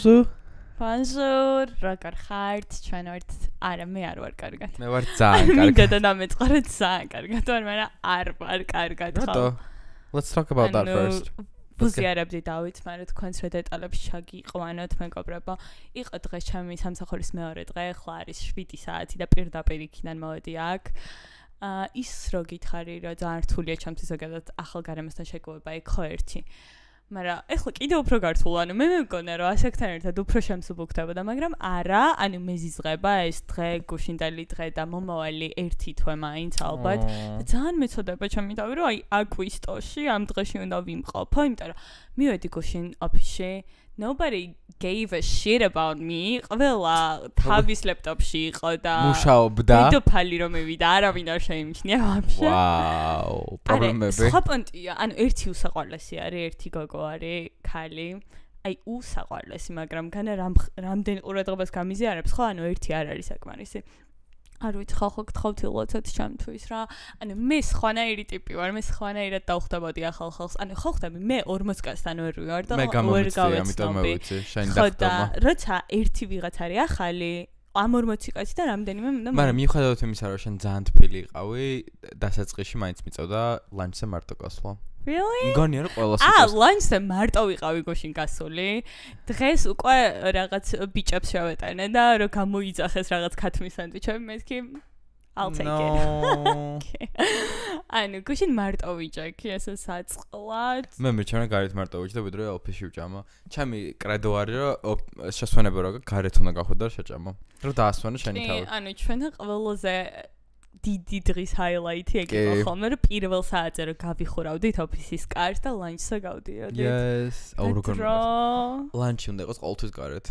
Bonjour. Bonjour, როგორ ხართ? ჩვენ ვართ, არა, მე არ ვარ კარგად. მე ვარ ძალიან კარგად. მინდა და დამეწყარეთ ძალიან კარგად, მაგრამ არ ვარ კარგად ხო? რატო? Let's talk about that first. ვუზიარებდი დავით, მაგრამ თქვენს რა დეტალებს ჩაგიყვანოთ, მეგობრებო. იყო დღეს ჩემი სამსახურის მეორე დღე, ახლა არის 7 საათი და პირდაპირ იქიდან მოვედი აქ. ის რო გითხარი, რომ ძალიან რთულია ჩემთვის ზოგადად ახალ გარემოსთან შეგუება, იქ ხო ერთი. მაგრამ ეხლა კიდევ უფრო გართულ, ანუ მე მეგონა რომ ასაკთან ერთად უფრო შემსუბუქდებოდა, მაგრამ არა, ანუ მეზიზღება ეს დღე, გუშინდელი დღე და მომავალი ერთი თვე მაინც ალბათ. და ძალიან მეწოდება ჩემი თავი, რომ აი აკვის ტოში ამ დღეში უნდა ვიმყოფო, იმიტომ რომ მივედი გუშინ ოფისში, nobody gave a shit about me. ყველა თავის ლეპტოპში იყო და მუშაობდა. ვიდეოფაილი რომ მივიდა, არავინ არ შეიმჩნია ვაფშე. ვაუ, პრობლემები. სხვა პონტია, ანუ ერთი უსაყვარლესი არის, ერთი გოგო არის, ქალი. აი უსაყვარლესი, მაგრამ განა რამდენ ყურადღებას გამიზიარებს, ხო, ანუ ერთი არ არის საკმარისი. არ ვიცი, ხალხო გთხოვთ ილოცოთ ჩემთვის რა. ანუ მე სხვანაირი ტიპი ვარ, მე სხვანაირად დავხვდებოდი ახალ ხალხს. ანუ ხო ხდები, მე 40-კაცთან ვერ ვარ და ვერ გავეცნობი. ამიტომ მოვიცი, შენ ხო და დახტომა. როცა ერთი ვიღაც არის ახალი, ამ 40 კაცი და რამდენიმე მინდა. მაგრამ მიუხედავად იმისა, რომ შენ ძალიან თბილი იყავი, დასაწყისში მაინც მიწოდა ლანჩზე მარტო გასვლა. Really? მგონია რომ ყველას ლანჩზე მარტო ვიყავი გუშინ გასული. დღეს უკვე რაღაც ბიჭებს შევეტანე და რომ გამოიძახეს რაღაც ქათმის სანდვიჩები, მეთქი I'll take it. ანუ გუშინ მარტო ვიჭექი, ესე საწყლად. მე მეჩვენა გარეთ მარტო ვიჭდა, ვიდრე ოფისში ვჭამა. ჩემი კრედო არის რომ შესვენება რა გარეთ უნდა გახვიდე და შეჭამა. რომ დაასვენო შენი თავი. ანუ ჩვენ ყველაზე დიდი დღის highlight-ი ეგ იყო ხოლმე, რომ პირველ საათზე რომ გავიხურავდით ოფისის კარს და ლანჩზე გავდიოდით. Yes, აუ როგორ ლანჩი უნდა იყოს ყოველთვის გარეთ.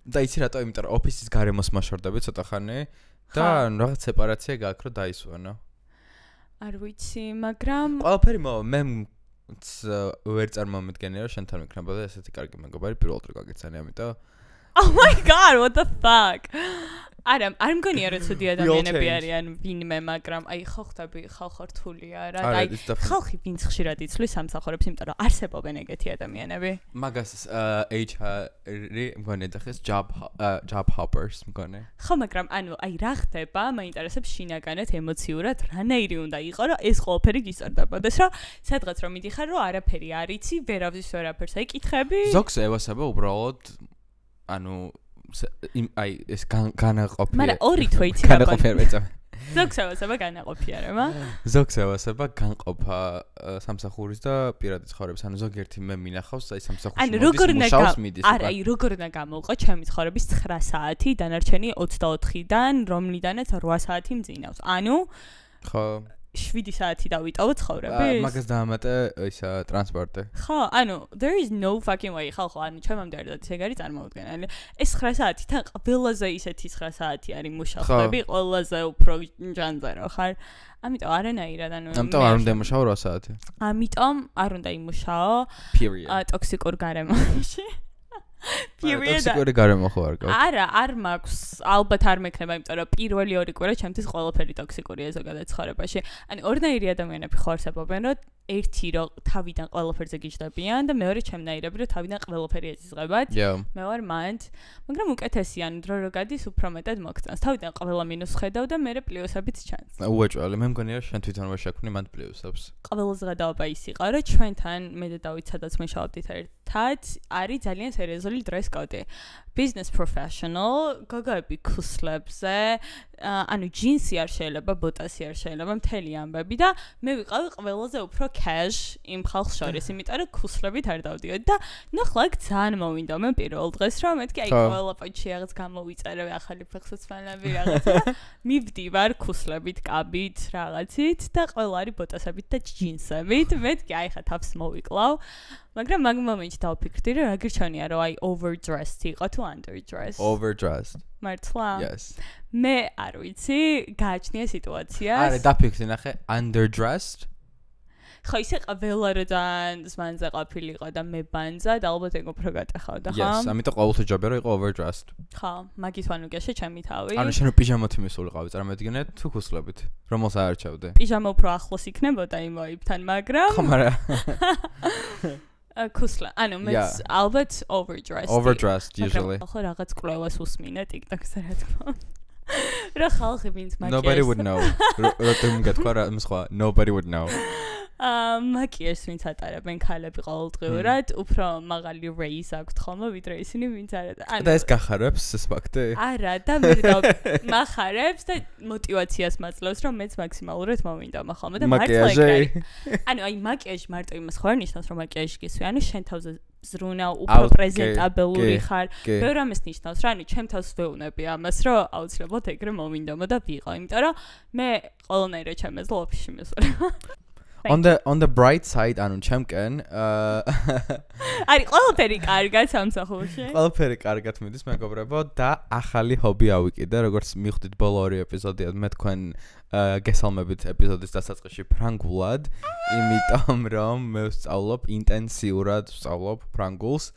და იცი რატო? იმიტომ რომ ოფისის გარემოს მაშორდები ცოტა ხანი და რაღაც სეპარაცია გაქვს რომ დაისვენო. არ ვიცი, მაგრამ ყველაფერი მე ვერ წარმომიდგენია რომ შენთან ვიქნებოდა ესეთი კარგი მეგობარი პირველ დღე გაგეცანი, ამიტომ Oh my god, what the fuck? არ მგონია რომ ცუდი ადამიანები არიან ვინმე, მაგრამ აი ხო ხდები, ხალხო რთულია რა. აი ხალხი ვინც ხშირად იცვლის სამსახურებს, იმიტომ რომ არსებობენ ეგეთი ადამიანები. მაგას HR-ი მგონია დახეს job hoppers მგონია. ხო, მაგრამ ანუ აი რა ხდება, მაინტერესებს შინაგანად ემოციურად რანაირი უნდა იყო, რომ ეს ყველაფერი გისწორდებოდეს, რომ სადღაც რომ მიდიხარ, რომ არაფერი არ იცი, ვერავის ვერაფერს ეკითხები. ზოგს ევასება უბრალოდ ანუ აი ეს განაყოფია. მაგრამ ორი თვე იცი განაყოფია მეწა. ზოგს ევასება განაყოფიერება. ზოგს ევასება განყოფა სამსახურის და პირადი ცხოვრების. ანუ ზოგიერთი მე მინახავს აი სამსახურში მოდის მუშაობს მიდის. არა, აი როგორ უნდა გამოვყო ჩემი ცხოვრების 9 საათი, დანარჩენი 24-დან, რომლიდანაც 8 საათი მძინავს. ანუ ხო 7 საათი დავიტოვო ცხოვრების. მაგას დაამატე ისა ტრანსპორტი. ხო, ანუ there is no fucking way ხალხო, ანუ ჩემამდე არ და ეგ არის წარმოუდგენელი. ეს 9 საათიდან ყველაზე ისეთი 9 საათი არის მუშაობები, ყველაზე უფრო ჯანზე რა ხარ. ამიტომ არანაირად ანუ ამიტომ არ უნდა იმუშაო 8 საათი. ამიტომ არ უნდა იმუშაო. Period. ტოქსიკურ გარემოში. ტოქსიკური გარემო ხო არ გაქვს? არა, არ მაქვს. ალბათ არ მექნება, იმიტომ რომ პირველი ორი კვირა ჩემთვის ყველაფერი ტოქსიკურია ზოგადად ცხოვრებაში. ანუ ორნაირი ადამიანები ხო არსებობენ, რომ ერთი რომ თავიდან ყველაფერზე გიждდებიან და მეორე ჩემნაირები რომ თავიდან ყველაფერი ეზიზღებათ. მე ვარ მანდ, მაგრამ უკეთესია, ანუ დრო რო გადის უფრო მეტად მოგწონს. თავიდან ყველა მინუს ხედავ და მე პლუსებიც ჩანს. უეჭველი, მე მგონია შენ თვითონ ვერ შექმნი მანდ პლუსებს. ყველაზე გადაობა ის იყო, რომ ჩვენთან მე და დავით სადაც მუშაობდით ერთად, არის ძალიან სერიოზული dress code. Business professional, გოგოები ქუსლებზე, ანუ ჯინსი არ შეიძლება, ბოტასი არ შეიძლება, მთელი ამბები და მე ვიყავი ყველაზე უფრო cash იმ ხალხს შორის, იმიტომ რომ ქუსლებით არ დავდიოდი და ნახლა აქ ძალიან მოვინდა მე პირველ დღეს რომ მეთქი აი ყველა პოჩი რაღაც გამოვიწერე ახალი ფეხსაცმელები რაღაცა და მივდივარ ქუსლებით, კაბით, რაღაცით და ყველა არის ბოტასებით და ჯინსებით, მეთქი აი ხა თავს მოვიკლავ. მაგრამ მაგ მომენტში დავფიქრდი რომ რა გირჩევნია რომ აი overdressed იყო თუ underdressed. Overdressed. მართლა? Yes. მე არ ვიცი, გააჩნია სიტუაციას. არა, დაფიქრდი ნახე, underdressed. ხო, ისე ყველა რო ძალიან ზმანზე ყოფილიყო და მე ბანძა და ალბათ ეგ უფრო გატეხავდა, ხო? Yes, ამიტომ ყოველთვის ჯობია რომ იყო overdressed. ხო, მაგის ვანუგეშე ჩემი თავი. ანუ შენ პიჟამოთი მისულიყავი, წარმოვიდგინე თუ ქუსლებით, რომელს აარჩევდე. პიჟამა უფრო ახლოს იქნებოდა იმ ვაიბთან, მაგრამ ხო, მაგრამ ქუსლა. ანუ მეც ალბათ overdressed usually. ახლა რაღაც კვლევას უსმინე TikTok-ზე რა თქმა უნდა. რა ხალხი ვინც მაკიაჟს Nobody would know. როთომ გეთქვა რა სხვა nobody would know. მაკიაჟს ვინც ატარებენ ქალები ყოველდღიურად, უფრო მაღალი raise აქვთ ხოლმე ვიდრე ისინი ვინც არ და ეს გახარებს ეს ფაქტი? არა, და მე მახარებს და мотиваციას მაძლევს, რომ მეც მაქსიმალურად მოვინდომა ხოლმე და მართლა ეგ. ანუ აი მაკიაჟი მარტო იმას ხო არ ნიშნავს, რომ მაკიაჟი გისვი, ანუ შენ თავზე ზრუნა უფრო პრეზენტაბელური ხარ. ბევრ ამას ნიშნავს რა, ანუ ჩემ თავს ვეუნები ამას, რომ აუცილებლად ეგრე მოვინდომა და ვიყო, იმიტომ რომ მე ყველანაირად ჩემს ლოფში მესვარ. On the bright side, ანუ ჩემკენ არის ყველაფერი კარგად სამსახურში. ყველაფერი კარგად მიდის, მეგობრებო, და ახალი ჰობი ავიკიდე, როგორც მივხვდით ბოლო 2 ეპიზოდიდან მე თქვენ გესალმებით ეპიზოდის დასაწყისში ფრანგულად, იმიტომ რომ მე ვსწავლობ ინტენსიურად ვსწავლობ ფრანგულს.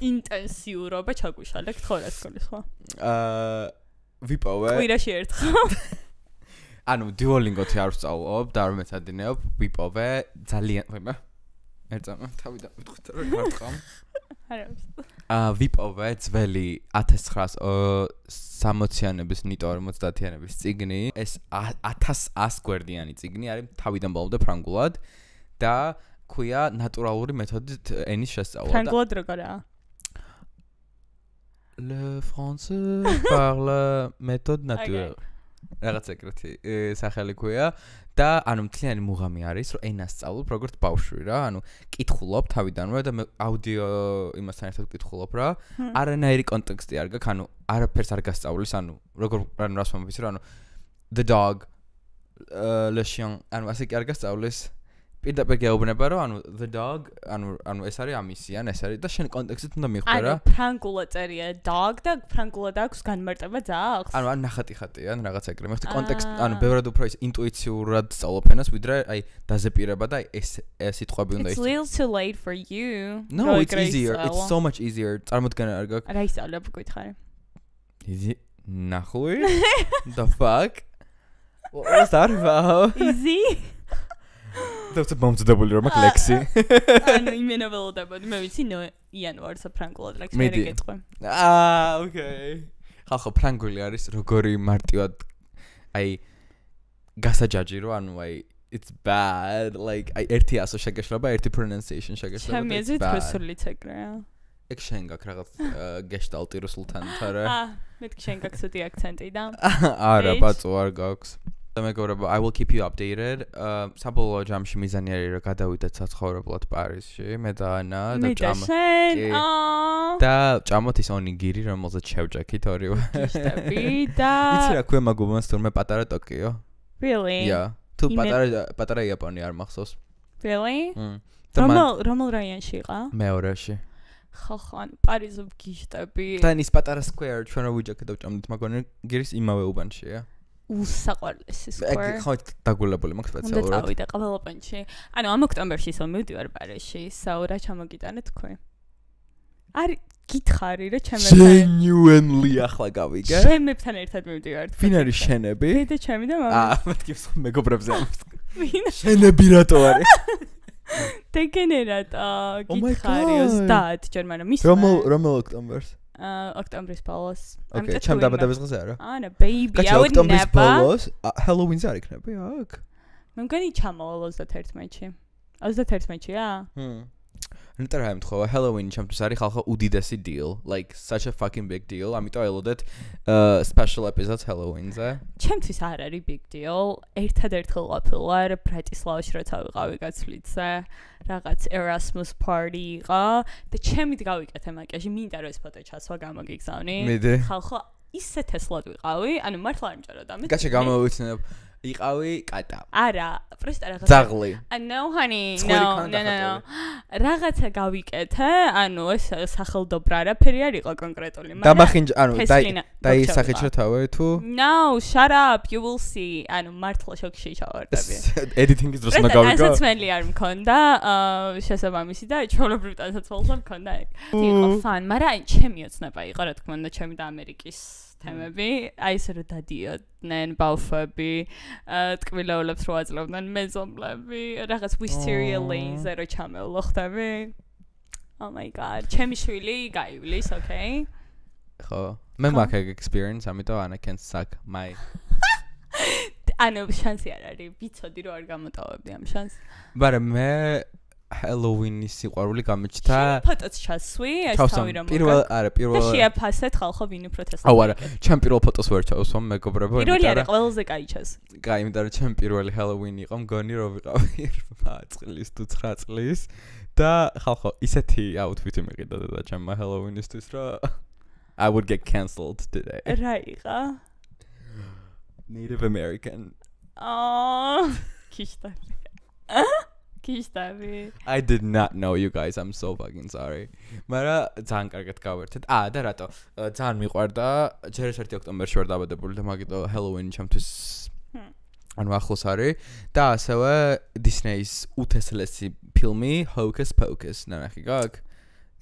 ინტენსიურობა ჩაგუშალეთ ხო რა სკოლის ხო? ვიპოვე. კვირაში ერთხელ. ანუ Duolingo-ში არ ვსწავლობ და არ მეცადინეობ, ვიპოვე ძალიან, ვაიმე. ერთმა თავიდან ვიტყვით რა გარტყამ. ვიპოვე ძველი 1960-იანების ნიტო 50-იანების წიგნი, ეს 1100 გვერდიანი წიგნი არის თავიდან ბოლომდე ფრანგულად და ქვია ნატურალური მეთოდით ენის შესწავლა. ფრანგულად როგორია? Le français parle méthode naturelle. რაღაც ეგრეთი სახელი ქვია და ანუ მთლიანი მუღამი არის რომ ენას სწავლობ როგორც ბავშვი რა ანუ კითხულობ თავიდანვე და მე აუდიო იმასთან ერთად კითხულობ რა არანაირი კონტექსტი არ გაქვს ანუ არაფერს არ გასწავლის ანუ როგორ ანუ რას მომვიცი რა ანუ the dog le chien ანუ ასე კი არ გასწავლის პირდაპირ გეუბნება რომ ანუ the dog ანუ ეს არის ამისიან ეს არის და შენ კონტექსტით უნდა მიხვდე რა ანუ ფრანგულად წერია dog და ფრანგულად აქვს განმარტება ძაღლს ანუ ნახატი-ხატიან რაღაც ეგრე მე ხდი კონტექსტ ანუ ბევრად უფრო ის ინტუიციურად სწავლობ ენას ვიდრე აი დაზეპირება და ეს სიტყვები უნდა It's a little too late for you No it's easier it's so much easier წარმოდგენა არ გაქვს რა ისწავლებ გითხარი Easy ნახუი The fuck What was that about Easy That's a მომწდებული რომ აქ ლექსი. ანუ იმენა ველოდებოდი, მე ვიცი იანვარსა ფრანგულად ლექსი მე გეტყვი. Okay. ხახო ფრანგული არის როგორი მარტივად აი გასაჯაჯი რომ ანუ აი it's bad like აი ერთი ასო შეგეშლება, ერთი pronunciation შეგეშლება. ჩემი აზრით რუსულიც ეგრეა. ეგ შენ გაქვს რაღაც გეშტალტი რუსულთან თორე. მეთქი შენ გაქვს უთი აქცენტი და. არა, ბაწო არ გაქვს. მეგობრებო, I will keep you updated. საბოლოო ჯამში მიზანი არის რომ გადავიდეთ საცხოვრებლად პარიზში, მე და ანა და ჭამოთ. და ჭამოთ ის ონიგირი, რომელზეც შევჯექით ორივე. გიშტები და იცი რა ქვია მაგუბანს თურმე პატარა ტოკიო? Really? Yeah. თუ პატარა იაპონია არ მახსოვს. Really? რომელ რაიონში იყო? მეორეში. ხახო, ანუ პარიზში გიშტები. და ის პატარა square ჩვენ რა ვიჯექეთ და ვჭამდით მაგ ონიგირის იმავე უბანშია. უსაყვარლესი სკვერ. ხო დაგულებული მაქვს სპეციალურად. უნდა წავიდე ყოველ ოპენში. ანუ ამ ოქტომბერში ისო მივდივარ პარიზში, საურა ჩამოგიტანე თქვენ. არის გითხარი რა ჩემთან. Genuinely ახლა გავიგე. ჩემებთან ერთად მივდივარ. ვინ არის შენები? დედა ჩემი და მამა. მეთქი მეგობრებზე ამს. შენები რატო არის? დეგენერატა გითხარი 30 ჯერ მაგრამ ის რომელ ოქტომბერს? ოქტომბრის ბოლოს. Okay, ჩემ დაბადების დღეზე არა? ანა, baby, I would never. ოქტომბრის ბოლოს, Halloween-ზე არ იქნება აქ? მე მგონი ჩამოვალ 31-ში. 31-ია? ნეტარ რა ემთხოვა Halloween ჩემთვის არის ხალხო უდიდესი deal, like such a fucking big deal. ამიტომ ელოდეთ special episodes Halloween-ზე. ჩემთვის არ არის big deal. ერთადერთხელ ყოფილვარ ბრატისლავაში როცა ვიყავი გაცვლითზე. რაღაც Erasmus party იყო და ჩემით გავიკეთე მაკიაჟი, მინდა რომ ეს ფოტო ჩასვა გამოგიგზავნი. ხალხო ისე თესლად ვიყავი, ანუ მართლა არ მჭირდა მე. კაჩე გამოვიცნებ. იყავი კატა. არა, პროსტა რაღაცა. ძაღლი. No honey, no. რაღაცა გავიკეთე, ანუ ეს სახელდობრა არაფერი არ იყო კონკრეტული, მაგრამ დამახინჯ, ანუ დაისახიჩო თავი თუ? No, shut up, you will see. ანუ მართლა შოქში ჩავარდები. Editing-ის დროს უნდა გავიგო. ტანსაცმელი არ მქონდა, შესაბამისი და ჩვეულებრივ ტანსაცმელს არ მქონდა ეგ. იყო fun, მაგრამ ჩემი ოცნება იყო, რა თქმა უნდა, ჩემი და ამერიკის თემები, აი ესე რომ დადიოდნენ ბავშვები, ტკბილეულებს რო აძლევდნენ მეზობლები, რაღაც wisteria lanes რო ჩამეულო ხდები. Oh my god, ჩემი შვილი გაივლის, okay? ხო, მე მაქვს experience, ამიტომ I can suck my ანუ შანსი არ არის, ვიცოდი რომ არ გამოტოვებდი ამ შანსს. მაგრამ მე Halloween-ის სიყვარული გამოჩნდა. ფოტოც ჩასვი, ეს თავი რომ პირველ და შეაფასეთ ხალხო ვინ უფრო თესლია. აუ არა, ჩემ პირველ ფოტოს ვერ ჩავსვამ მეგობრებო. პირველი არა, ყველაზე კაი ჩას. კაი, იმიტომ რომ ჩემ პირველი Halloween იყო, მგონი რომ ვიყავი 8 წლის თუ 9 წლის და ხალხო ისეთი outfit-ი მიყიდა და ჩემ Halloween-ისთვის რომ I would get cancelled today. რა იყო? Native American. Oh, kishtabi. Kishtabi. I did not know you guys. I'm so fucking sorry. მაგრამ ძალიან კარგად გავერთეთ. და რატო? ძალიან მიყვარდა. ჯერ 1 ოქტომბერში ვარ დაბადებული და მაგიტო Halloween ჩემთვის ანუ ახლოს არის და ასევე Disney-ის უთესლესი ფილმი Hocus Pocus ნახე გაქვს?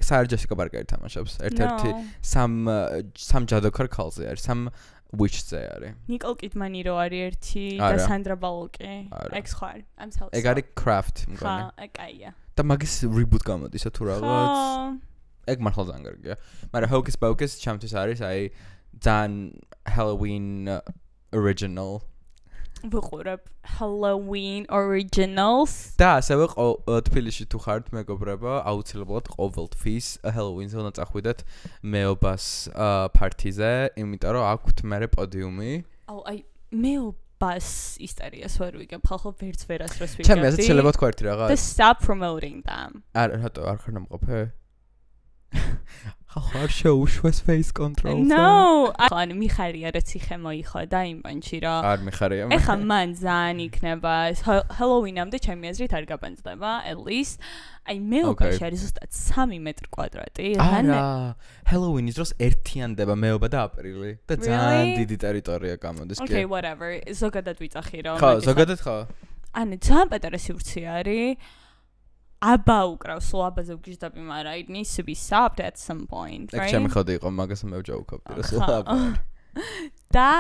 Sarah Jessica Parker თამაშობს. ერთ-ერთი სამ ჯადოქარ ქალზე არის. სამ witch-ზე არის. Nicole Kidman-ი რო არის ერთი და Sandra Bullock-ი. ეგ სხვა არის. I'm so sorry. ეგ არის Craft მგონი. ხა, აკაია. და მაგის reboot გამოდისა თუ რაღაც. ეგ მართლა ძალიან კარგია. მაგრამ Hocus Pocus ჩემთვის არის აი ძალიან Halloween original. ვიყურებ Halloween originals. და ასევე თბილისში თუ ხართ მეგობრებო, აუცილებლად ყოველთვის Halloween-ზე უნდა წახვიდეთ მეობას პარტიზე, იმიტომ რომ აქვთ მერე პოდიუმი. აუ აი მეობას ისტორიას ვერ ვიგებ, ხალხო ვერც ვერასდროს ვიგებ. ჩემი ასე შეიძლება თქვა ერთი რაღაც. The stop promoting them. რატო არ ხარ ნამყოფე? ხარ შეუშვეს face control-ზე. No, ანუ მიხარია რა ციხე მოიხო და იმ პანჩი რა. არ მიხარია. ეხა მან ძალიან იქნება Halloween-ამდე ჩემი აზრით არ გაბანძდება, at least. აი მეობაში არის ზუსტად 3 მეტრი კვადრატი. არა, Halloween-ის დროს ერთიანდება მეობა და აპრილი და ძალიან დიდი ტერიტორია გამოდის კი. Okay, whatever. ზოგადად ვიწახი რა. ხო, ზოგადად ხო. ანუ ძალიან პატარა სივრცე არის. აბა უკრავს აბაზე ვგიჟდები, მაგრამ it needs to be stopped at some point, right? ეგ შემიხოდი იყო, მაგას მე ვჯაუქობდი რა აბა. და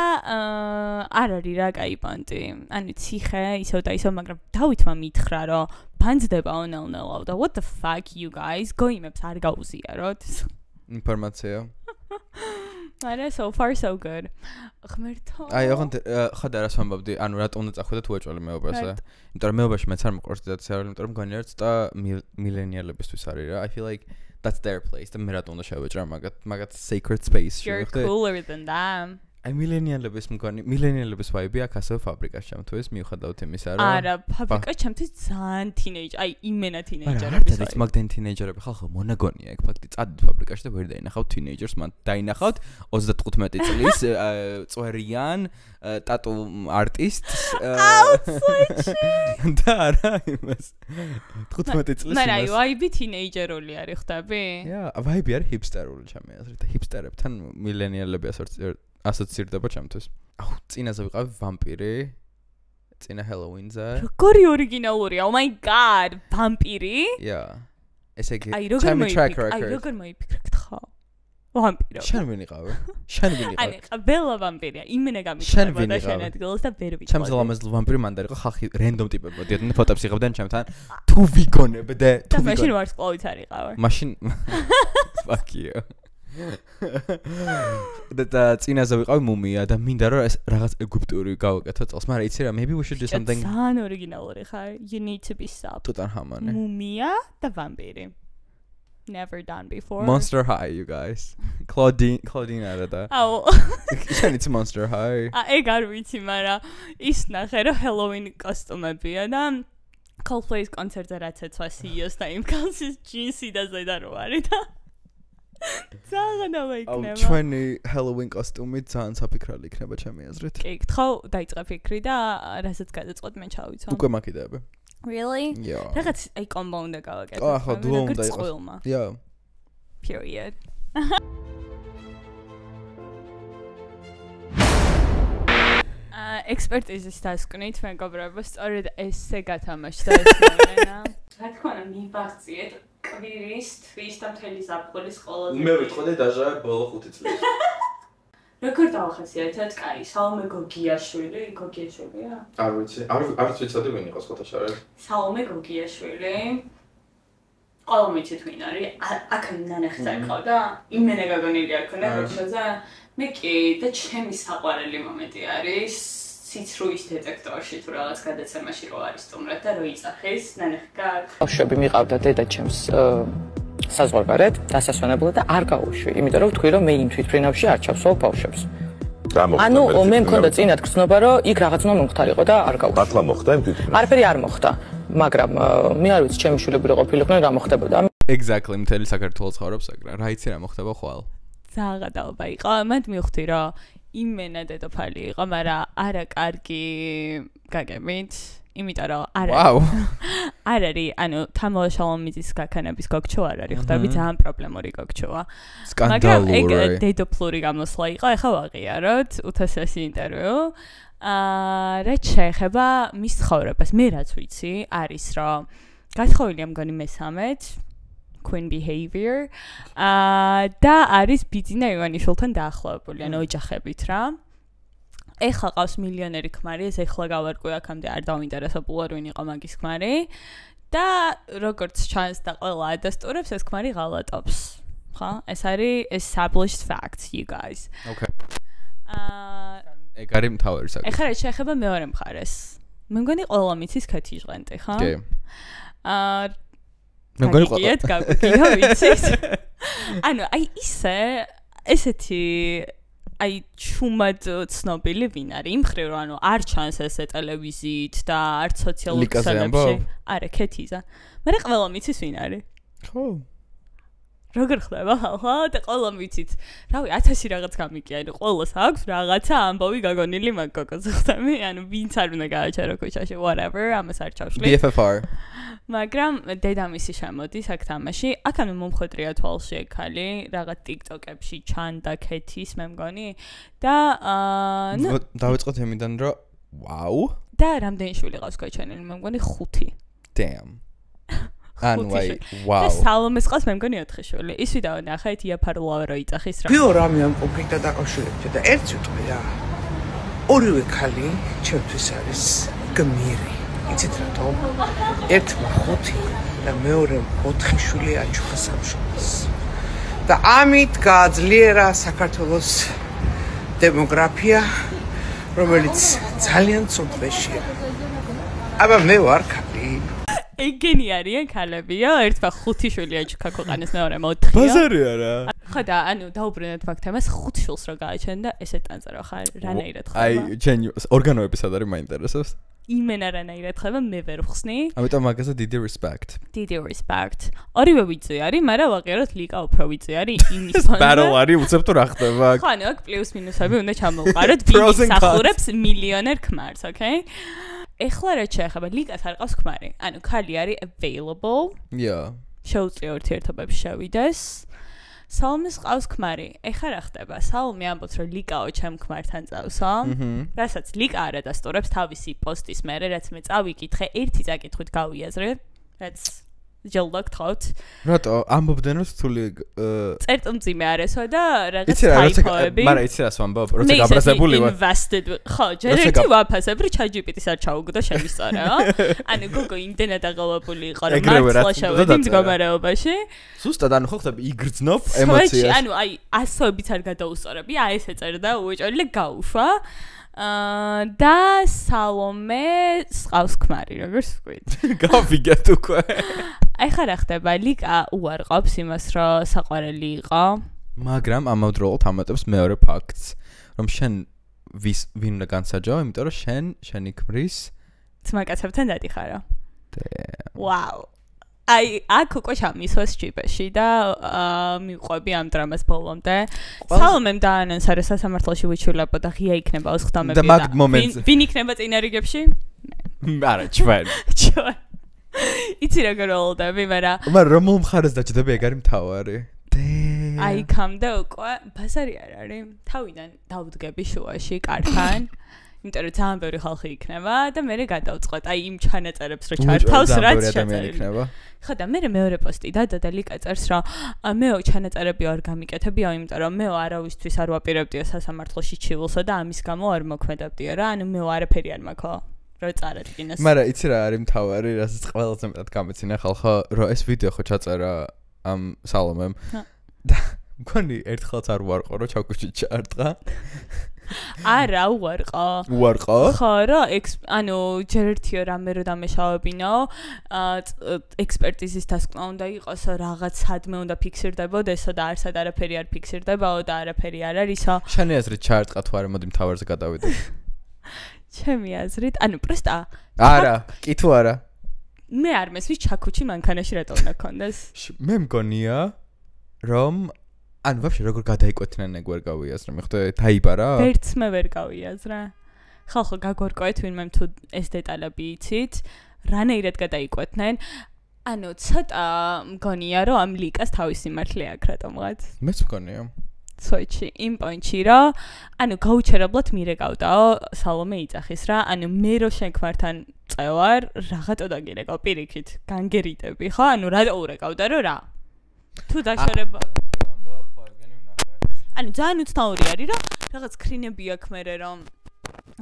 არ არის რა კაი პონტი. ანუ ციხე ისო და ისო, მაგრამ დავითმა მითხრა რომ ბანძდება ონელნელავ და what the fuck you guys goimებს არ გაუზიაროთ. ინფორმაცია. არა, so far so good. ღმერთო. აი, ოღონდ ხოდა რას ვამბობდი, ანუ რატომ უნდა წახვიდეთ უეჭველი მეობაზე? იმიტომ რომ მეობაში მეც არ მოყვარს დედაცი, იმიტომ რომ მგონი რომ ცოტა მილენიალებისთვის არის რა. I feel like that's their place. და მე რატომ უნდა შევეჭრა მაგათ sacred space. You're cooler than them. აი მილენიალების მგონი, მილენიალების ვაიბი აქ ასევე ფაბრიკას ჩემთვის მიუხედავად იმისა, რომ არა, ფაბრიკა ჩემთვის ძალიან teenage, აი იმენა teenager-ების. არა, მაგდენ teenager-ები ხალხო მონაგონია ეგ ფაქტი, წადით ფაბრიკაში და ვერ დაინახავთ teenagers, მან დაინახავთ 35 წლის წვერიან ტატუ არტისტს და არა იმას 15 წლის მაგრამ აი ვაიბი teenager-ული არის ხდები? Ja, ვაიბი არის hipster-ული ჩემი აზრით და hipster-ებთან მილენიალები ასოცირდება ჩემთვის. აუ, წინაზე ვიყავი ვამპირი. წინა Halloween-ზე. როგორი ორიგინალურია? Oh my god, ვამპირი? Yeah. ესე იგი, აი როგორ მოიფიქრეთ ხო? ვამპირო. შენ ვინ იყავი? შენ ვინ იყავი? აი, ყველა ვამპირია. იმენა გამიქნება და შენ ადგილას და ვერ ვიცი. ჩემს ლამაზ ვამპირი მან დაიყო ხალხი random ტიპები მოდიოდნენ და ფოტოებს იღებდნენ ჩემთან. თუ ვიგონებდე, თუ ვიგონებდე. და მაშინ ვარსკვლავით არ იყავი. მაშინ fuck you. და წინაზე ვიყავი მუმია და მინდა რომ ეს რაღაც ეგვიპტური გავაკეთო წელს, მაგრამ იცი რა, maybe we should do something. ძალიან ორიგინალური ხარ. You need to be stopped. Tutankhamun. მუმია და ვამპირი. Never done before. Monster High, you guys. Claudine არა და. აუ. შენ იცი Monster High? ეგ არ ვიცი, მაგრამ ის ნახე რომ Halloween კოსტუმებია და Coldplay-ის კონცერტზე რაც ეცვა CEO-ს და იმ კალსის ჯინსი და ზედა რო არის და ძალიან ავეიქნება. ჩვენი Halloween კოსტუმი ძალიან საფიქრალი იქნება ჩემი აზრით. კი, გთხოვ დაიწყე ფიქრი და რასაც გადაწყვეტ მე ჩავიცვა. უკვე მაკიდეები. Really? Yeah. რაღაც აი კომბო უნდა გავაკეთო. ახლა დუო უნდა იყოს. Yeah. Period. ექსპერტიზის დასკვნით მეგობრებო, სწორედ ესე გათამაშდა ეს მოვლენა. რა თქმა უნდა, მივახციეთ კვირის თვის და მთელი ზაფხულის ყველაზე. მე ვიტყოდი დაჟავე ბოლო 5 წლის. როგორ დავახასიათეთ? კაი, სალომე გოგიაშვილია? არ ვიცი. არ ვიცოდი ვინ იყო სხვათა შორის. სალომე გოგიაშვილი. ყველა ვიცით ვინ არის? აქ ნანახი წაიყავდა? იმენა გაგონილი არ ქონდა ბავშვზე. მე კი და ჩემი საყვარელი მომენტი არის ციცრუის დეტექტორში თუ რაღაც გადაცემაში რო არის სტუმრად და რო იწახეს ნანახი გაქვს. ბავშვები მიყავდა დედაჩემს საზღვარგარეთ დასასვენებლად და არ გაუშვი, იმიტომ რომ ვთქვი რომ მე იმ თვითფრინავში არ ჩავსვავ ბავშვებს. ანუ მე მქონდა წინათ გრძნობა რომ იქ რაღაც უნდა მომხდარიყო და არ გაუშვი. მართლა მოხდა იმ თვითფრინავში? არაფერი არ მოხდა, მაგრამ მე არ ვიცი ჩემი შვილები რო ყოფილიყვნენ რა მოხდებოდა. Exactly, მთელი საქართველოს ცხოვრობს ეგრე. რა იცი რა მოხდება ხვალ. ზაღადაობა იყო. მანდ მივხვდი რომ იმენა დედოფალი იყო, მაგრამ არა კარგი გაგებით. იმიტომ რომ არ არის, ანუ თამარ შალომიძის გაქანების გოგჩო არ არის, ხვდები ძალიან პრობლემური გოგჩოა. სკანდალური. ეგ დედოფლური გამოსვლა იყო, ეხლა ვაღიაროთ უთასესი ინტერვიუ. რაც შეეხება მის ცხოვრებას, მე რაც ვიცი, არის რომ გათხოვილია მგონი მესამედ Queen Behavior და არის ბიძინა ივანიშვილთან დაახლოებული, ანუ ოჯახებით რა. ეხლა ყავს მილიონერი ქმარი, ეს ეხლა გავარკვი აქამდე არ დაუინტერესებულა ვინ იყო მაგის ქმარი და როგორც ჩანს და ყველა ადასტურებს ეს ქმარი ღალატობს. ხო? ეს არის established facts you guys. Okay. ეგ არის მთავარი საკითხი. ეხლა რა შეეხება მეორე მხარეს. მე მგონი ყველა მიცის ქეთიჟღენტი, ხო? კი. მე მგონი ყველა გაგიგია ვიცით. ანუ აი ესეთი აი ჩუმად ცნობილი ვინ არის იმ ხრივ რომ ანუ არ ჩანს ესე ტელევიზიით და არც სოციალურ ქსელებში არა ქეთიზა მაგრამ ყველა მიცის ვინ არის ხო როგორ ხდება ხალხო და ყველა მიცით რავი 1000 რაღაც გამიკია ანუ ყველას აქვს რაღაცა ამბავი გაგონილი მაგ გოგოზე ხდები ანუ ვინც არ უნდა გააჩერო ქუჩაში whatever ამას არ ჩავშლი BFFR მაგრამ დედამისი შემოდის აქ თამაში აქ ანუ მომხოტრია თვალში ეკალი რაღაც TikTok-ებში ჩანდა ქეთის მე მგონი და ნუ დავიწყოთ იმიდან რომ ვაუ და რამდენი შვილი ყავს გაჩენილი მე მგონი 5 damn ანუ აი ვაუ და სალომეს ყავს მე მგონი 4 შვილი ის ვიდაო ნახეთ იაფარლავა რო იწახის რა გიო რამე ამ კონფლიქტთან დაკავშირებით და ერთ სიტყვი რა ორივე ქალი ჩემთვის არის გმირი იცით რატომ? ერთმა 5 და მეორემ 4 შვილი აჩუქა სამშობლოს. და ამით გააძლიერა საქართველოს დემოგრაფია, რომელიც ძალიან ცუდბეშია. აბა მე ვარ ქალი. ეგენი არიან ქალებიო, ერთმა 5 შვილი აჩუქა ქვეყანას, მეორემ 4-ია. ბაზარი არა. ხო და ანუ დაუბრუნეთ ფაქტებს 5 შვილს რო გააჩენ და ესე ტანწა რო ხარ რანაირად ხარ. აი ჩენი ორგანოები სად არის მაინტერესებს? იმენა რანაირად ხება მე ვერ ვხსნი. ამიტომ მაგაზე დიდი respect. დიდი respect. ორივე ვიწვი არის, მაგრამ ვაყეროთ ლიკა უფრო ვიწვი არის იმის ფონზე. battle არის, უცებ თუ რა ხდება. ხო, ანუ აქ პლუს მინუსები უნდა ჩამოვყაროთ, ვინ სახურებს მილიონერ ქმარს, okay? ეხლა რა შეეხება ლიკას არ ყავს ქმარი. ანუ ქალი არის available. Yeah. შეუძლია ურთიერთობებში შევიდეს. სალომეს ყავს ქმარი. ეხლა რა ხდება? სალომე ამბობს რომ ლიკაო ჩემ ქმართან წავსო. რასაც ლიკა არ ადასტურებს თავისი პოსტის მერე, რაც მე წავიკითხე, ერთი წაკითხვით გავიაზრე, რაც ჯელდოქთოთ. რატო ამბობდნენ რომ თული წერტმძიმე არესო და რაღაც ტაიპოები. მაგრამ იცი რას ვამბობ? როცა გაბრაზებული ვარ. ხო, ჯერ ერთი ვაფასებ, რომ ChatGPT-ს არ ჩაუგდო შემისწორეო. ანუ გოგო იმდენად აღელვებული იყო, რომ მართლა შევედი მდგომარეობაში. ზუსტად ანუ ხო ხდება იგრძნობ ემოციას. ანუ აი ასოებიც არ გადაუსწორები, აი ესე წერდა უეჭოლი გაუშვა. და სალომე სყავს ქმარი, როგორც ვქვით. გავიგეთ უკვე. აი ხარ ხდება ლიკა უარყოფს იმას, რომ საყვარელი იყო. მაგრამ ამავდროულად ამატებს მეორე ფაქტს, რომ შენ ვინ უნდა განსაჯაო, იმიტომ რომ შენი ქმრის ძმაკაცებთან დადიხარო. ვაუ. აი აქ უკვე ჩამისვას ჯიპეში და მიყვები ამ დრამას ბოლომდე. სალომემ დაანონსა რომ სასამართლოში ვიჩვილებო და ღია იქნება 4 ხტამები და ვინ იქნება წინარიგებში? არა, ჩვენ. იცი როგორ ოლდები, მაგრამ რომელ მხარეს დაჭდები ეგ არის მთავარი. აი კამდე უკვე ბაზარი არ არის. თავიდან დავდგები შუაში კართან. იმიტომ რომ ძალიან ბევრი ხალხი იქნება და მე გადავწყვეტ აი იმ ჩანაწერებს რომ ჩართავს რაც შეწერილი. ხო და მე მეორე პოსტი და ლიკა წერს რომ მეო ჩანაწერები არ გამიკეთებიო იმიტომ რომ მეო არავისთვის არ ვაპირებდიო სასამართლოში ჩივილსა და ამის გამო არ მოქმედებდიო რა ანუ მეო არაფერი არ მაქვს რო წარადგინეს. მაგრამ იცი რა არის მთავარი რასაც ყველაზე მეტად გამეცინა ხალხო რომ ეს ვიდეო ხო ჩაწერა ამ სალომემ და მგონი ერთხელაც არ ვარყო რომ ჩაკუჩი ჩარტყა. არა უარყო ხო რა ანუ ჯერ ერთიო რამე რო დამეშავებინო ექსპერტიზის დასკვნა უნდა იყოს რაღაც სადმე უნდა ფიქსირდებოდესო და არსად არაფერი არ ფიქსირდებაო და არაფერი არ არისო შენი აზრით ჩარტყა თუ არა მოდი მთავარზე გადავიდე ჩემი აზრით ანუ პროსტა არა კი თუ არა მე არ მესმის ჩაკუჩი მანქანაში რატო უნდა კონდეს მე მგონია რომ ანუ ვაფშე როგორ გადაიკვეთნენ ეგ ვერ გავიაზრე მე ხვდე დაიბარა ვერც მე ვერ გავიაზრე ხალხო გაგორკვეთ ვინმე თუ ეს დეტალები იცით რანაირად გადაიკვეთნენ ანუ ცოტა მგონია რომ ამ ლიკას თავისი მართლი აქვს რატომღაც მეც მგონია სოიჩი იმ პოინტში რომ ანუ გაუჩერებლად მირეკავდაო სალომე იწახის რა ანუ მე რო შენქმართან წევარ რაღაცო დაგირეკავ პირიქით განგერიტები ხო ანუ რა ურეკავდა რომ რა თუ დაშორება ანუ ძალიან უცნაური არის რომ რაღაც სკრინები აქვს მე რომ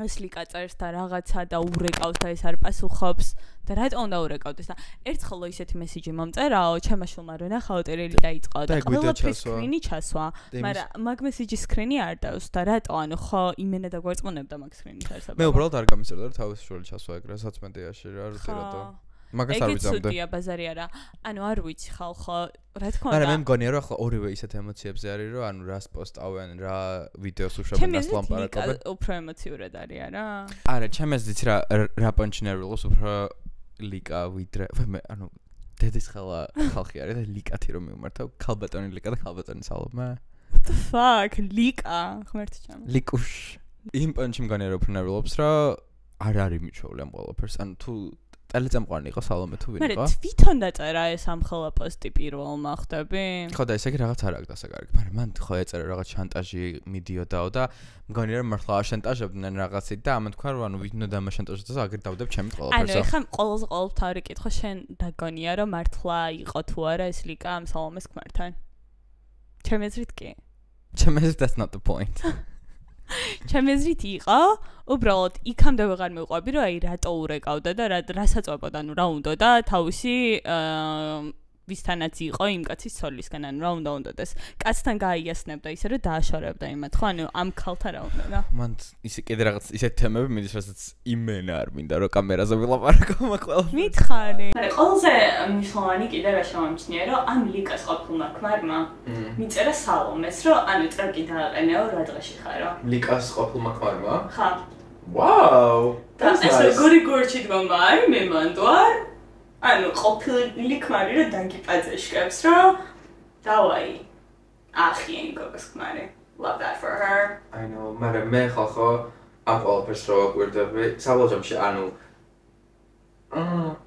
ეს ლიკა წერს და რაღაცა და ურეკავს და ეს არ პასუხობს და რატო უნდა ურეკავდეს და ერთხელ ისეთი მესიჯი მომწერაო ჩემმა შულმა რომ ნახაო წერილი დაიწყო და ყველაფერი სკრინი ჩასვა მაგრამ მაგ მესიჯის სკრინი არ დავს და რატო ანუ ხო იმენა და გვერწმუნებდა მაგ სკრინის არსებობა მე უბრალოდ არ გამისწერდა რომ თავის შული ჩასვა ეგ რასაც მედიაში რა რატო მაგას არ ვიცამდა. ეგ ცუდია ბაზარი არა. ანუ არ ვიცი ხალხო, რა თქმა უნდა. მაგრამ მე მგონია რომ ახლა ორივე ისეთ ემოციებზე არის რომ ანუ რას პოსტავენ, რა ვიდეოს უშვებენ, რას ლამპარაკობენ. უფრო ემოციურად არის არა? არა, ჩემს იცი რა პონჩნერულობს უფრო ლიკა ვიდრე. მე ანუ დედის ხალხი არის და ლიკათი რომ მივმართავ, ქალბატონი ლიკა და ქალბატონი სალომე. What the fuck? ლიკა, ხმერთ ჩემ. ლიკუშ. იმ პონჩი მგონია რომ უფრო ნერულობს რომ არ არის მიჩვეული ამ ყველაფერს. ანუ თუ ტელეწამყვანი იყო სალომე თუ ვინ იყო? მე თვითონ დაწერა ეს ამხელა პოსტი პირველმა ხვდები? ხო და ესე იგი რაღაც არ აქვს დასაკარგი, მაგრამ მან ხო ეწერა რაღაც შანტაჟი მიდიოდაო და მგონია რომ მართლა აშანტაჟებდნენ რაღაცით და ამან თქვა რომ ანუ ვინ უნდა დამაშანტაჟოს და აგერ დავდებ ჩემით ყველაფერს. ანუ ეხლა ყველაზე ყოველთავარი კითხვა შენ დაგონია რომ მართლა იყო თუ არა ეს ლიკა ამ სალომეს ქმართან? ჩემი აზრით კი. ჩემი აზრით that's not the point. ჩემი აზრით იყო, უბრალოდ იქამდე ვეღარ მივყვები, რომ აი რატო ურეკავდა და რასაწვებოდა, ანუ რა უნდა და თავისი ვისთანაც იყო იმ კაცის ცოლისგან, ანუ რა უნდადეს. კაცთან გააიასნებდა ისე რომ დააშორებდა იმათ, ხო, ანუ ამ ქალთან რა უნდა და. მან ისე კიდე რაღაც ისეთ თემები მიდის, რასაც იმენა არ მინდა რომ კამერაზე ვილაპარაკო მაგ ყველაფერს. მითხარი. ყველაზე მნიშვნელოვანი კიდე რა შემომჩნია, რომ ამ ლიკას ყოფილმა ქმარმა მიწერა სალომეს, რომ ანუ ტრეკი დააყენეო რა დღეში ხარო. ლიკას ყოფილმა ქმარმა? ხა. ვაუ! და ეს გორიჩი დგომა არის მე მანდوار. ანუ ყოფილი ქმარი რომ დაგიპაძეშკებს რომ დავაი ახიენ გოგოს ქმარი love that for her I know მაგრამ მე ხალხო ამ ყველაფერს რო გვერდები საბოლოოში ანუ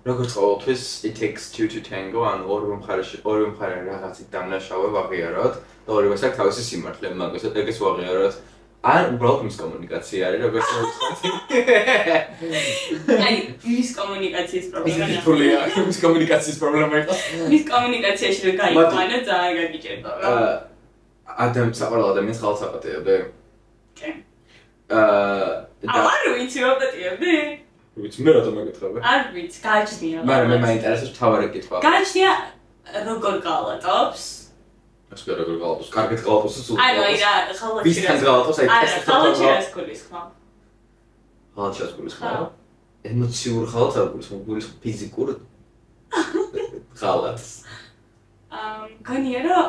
როგორც ყოველთვის it takes two to tango ანუ ორივე მხარე რაღაცით დამნაშავე ვაღიაროთ და ორივე საკ თავისი სიმართლე მაგას ეგეც ვაღიაროთ ან უბრალოდ მისკომუნიკაცია არის როგორც ვთქვი. აი მისკომუნიკაციის პრობლემა. თულია მისკომუნიკაციის პრობლემა იყო. მისკომუნიკაციაში რომ გაიყვანა ძალიან გაგიჭირდა რა. საყოველთაოდ ადამიანს ხალხს აპატიებდი. კი. არ ვიცი რა პატიებდი? ვიცი მე რატომ მეკითხები? არ ვიცი, გააჩნია. მაგრამ მე მაინტერესებს თავარი კითხვა. გააჩნია როგორ გალატობს? ეს როგორ გალატობს? კარგით გალატობს თუ? ანუ აი რა, ხალხი ვისთან გალატობს აი ეს ხალხი რასკოლის ხო? ხალხი რასკოლის ხო? ემოციურ ხალხს არ გულს გულის ფიზიკურ ხალხს. განია რომ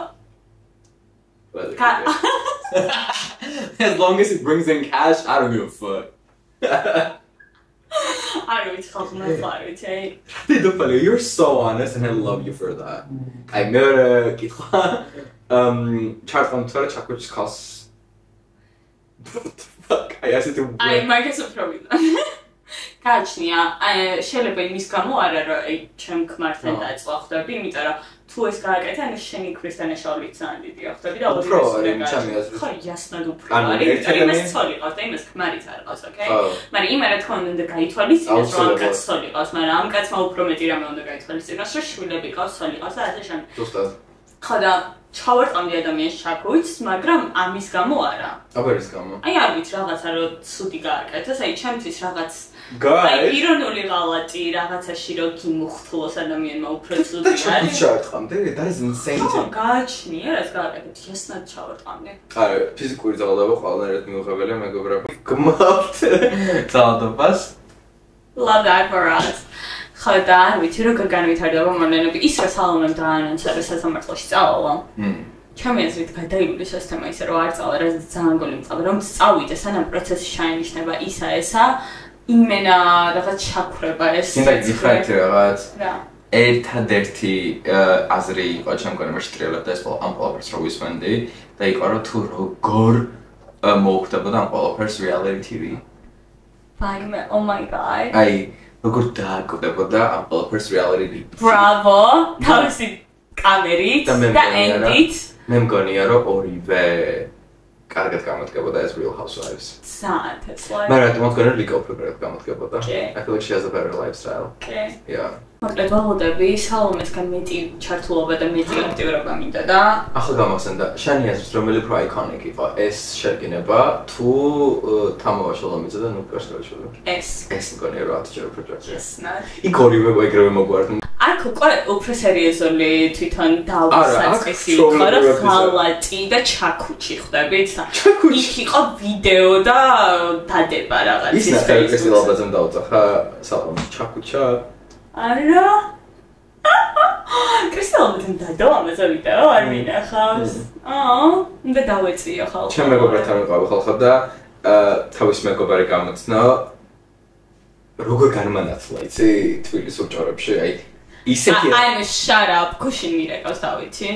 As long as it brings in cash, I don't give a fuck. I don't know. You're so honest and I love you for that. I made Charles from Twitter which costs fuck. I asked to I might get some problem. Გაჩნია, შეიძლება იმის გამო არა რომ აი ჩემ ქმართან დაიწყო ხვდები, იმიტომ რომ თუ ეს გააკეთე, ანუ შენი ქვის დანაშაულიც ძალიან დიდია, ხვდები და ორი ხო, ясно, უფრო არის. იმას ცოლი ყავს და იმას ქმარიც არ ყავს, ოკეი? მაგრამ იმა რა თქმა უნდა გაითვალისწინოს, რომ ამ კაცს ცოლი ყავს, მაგრამ ამ კაცმა უფრო მეტი რამე უნდა გაითვალისწინოს, რომ შვილები ყავს, ცოლი ყავს და ასე შემდეგ. ზუსტად. ხო და ჩავარტყამდი ადამიანს ჩაქუჩს, მაგრამ ამის გამო არა. აბერის გამო. აი არ ვიცი რაღაცა რომ ცუდი გააკეთეს, აი ჩემთვის რაღაც აი ირონული ღალატი რაღაცაში რომ გიმუხთლოს ადამიანმა უფრო ცუდი არის. ჩაქუჩს ჩავარტყამდი, that is insane. გააჩნია რაც გააკეთეთ, ясно ჩავარტყამდი. არა, ფიზიკური ძალადობა ყველანაირად მიუღებელია მეგობრებო. გმობთ ძალადობას. Love that for us. ხოდა არ ვიცი როგორ განვითარდება მოვლენები ის რა სალონებ დაანონსა სასამართლოში წავალ. ჩემი აზრით გადაიბუდეს სისტემა ისე რომ არ წავალ, რაც ძალიან გული მწყება, რომ წავიდე სანამ პროცესი შეინიშნება ისა იმენა რაღაც ჩაქრება ეს. კიდე გიხარით რაღაც. რა. ერთადერთი აზრი იყო ჩემგან მეშტრიალებდა ეს ამ ყველაფერს რო ვისმენდი და იყო რომ თუ როგორ მოუხდებოდა ამ ყველაფერს reality TV. Baime, oh my god. აი როგორ დააკვდებოდა ამ ყველაფერს reality. Bravo! თავისი კამერით და ენდით. მე მგონია რომ ორივე კარგად გამოდგებოდა ეს Real Housewives. Sad, it's like. მაგრამ თუმცა მგონია ლიკა უფრო კარგად გამოდგებოდა. I feel like she has a better lifestyle. Okay. Yeah. მოკლედ ვალოდები სალომესგან მეტი ჩართულობა და მეტი აქტიურობა მინდა და ახლა გამახსენდა შენი აზრით რომელი უფრო iconic იყო ეს შეგინება თუ თამაშ ლომიძე და ნუკა შევშულო ეს მგონია რა თქმა უნდა პროექტია იქ ორივე ეგრევე მოგვარდა აქ უკვე უფრო სერიოზული თვითონ დავსაწყისი იყო რა ხალატი და ჩაქუჩი ხვდებით იქ იყო ვიდეო და დადება რაღაც ის ნახე ალბათ დავწახა სალომე ჩაქუჩა არა კრისტალთან დადო ამაზე ვიდეო არ მინახავს და დავეწია ხალხო ჩემ მეგობრებთან ვიყავი ხალხო და თავის მეგობარი გამოცნო როგორ განმანათლა იცი თბილისის უჭორებში აი ისე კი I'm shut up გუშინ მირეკავს დავითი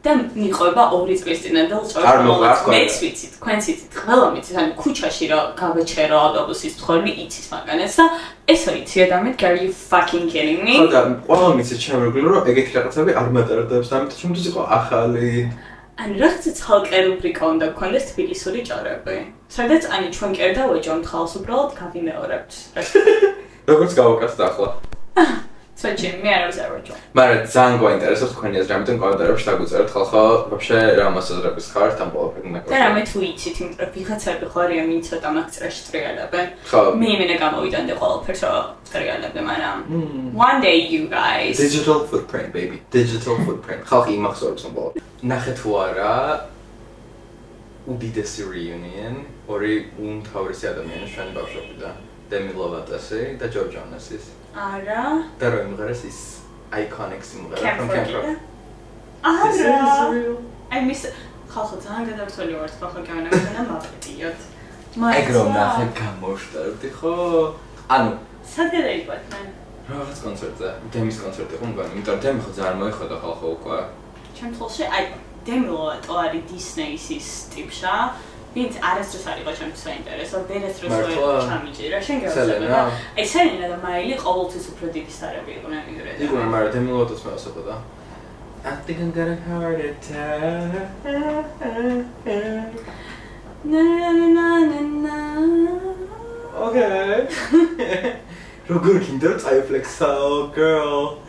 და მიყვება 2 წლის წინანდელ ჭორს მეც ვიცი თქვენც იცით ყველა მიცით ანუ ქუჩაში რა გავეჩერო ავტობუსის თხოვნი იცის მაგანაც და ესო იცი ადამიანთ are you fucking kidding me ხო და ყველა მიცით ჩემ რეგულარ რომ ეგეთი რაღაცები არ მატარდებს და ამიტომ ჩემთვის იყო ახალი ან რაღაცა ცალკე რუბრიკა უნდა გქონდეს თბილისური ჭორები სადაც ani ჩვენ კი არ დავეჯობთ ხალხს უბრალოდ გავიმეორებთ როგორც გავაკეთეთ ახლა Switching, მე არ არის არჩო. მაგრამ ძალიან გვაინტერესებს თქვენი აზრი, ამიტომ კომენტარებში დაგვიწერეთ ხალხო, вообще რა მასაზრების ხართ ამ ყველაფერთან დაკავშირებით. და რამე თუ იცით, იმიტომ რომ ვიღაცები ხო არიან, ვინც ცოტა მაგცრაში ტრიალებენ. ხო. მე იმენა გამოვიდანდი ყველაფერს რომ ტრიალებდე, მაგრამ one day you guys. Digital footprint baby, digital footprint. ხალხი იმახსოვრებს ამ ყველაფერს. ნახე თუ არა უდიდესი reunion, ორი უმთავრესი ადამიანი ჩვენი ბავშვობიდან. Demi Lovatosi და Joe Jonas-ის. არა. და რა იმღერეს ის iconic სიმღერა from Camp Rock. არა. I miss ხალხო ძალიან გადავწყვეტი ვარ ხალხო გამანაგდა მაპეტიოთ. ეგრომ ნახე გამოშტარდი ხო? ანუ სად გადაიყვეთ მე? რაღაც კონცერტზე, Demi-ის კონცერტი ხო მგონი, იმიტომ რომ Demi ხო ძალიან მოიხოდა ხალხო უკვე. ჩემ თვალში აი Demi Lovato არის Disney-ის ტიპშა. ვინც არასდროს არ იყო ჩემთვის საინტერესო, ვერასდროს ვერ ჩამიჭირა, შენ გავსებოდა. აი სელინა და მაილი ყოველთვის უფრო დიდი სტარები იყვნენ ვიდრე. იყვნენ, მაგრამ Demi Lovato's მე ასებოდა. I think I'm gonna heart attack. Na na na na. Okay. როგორ კიდევ წაიფლექსა, girl.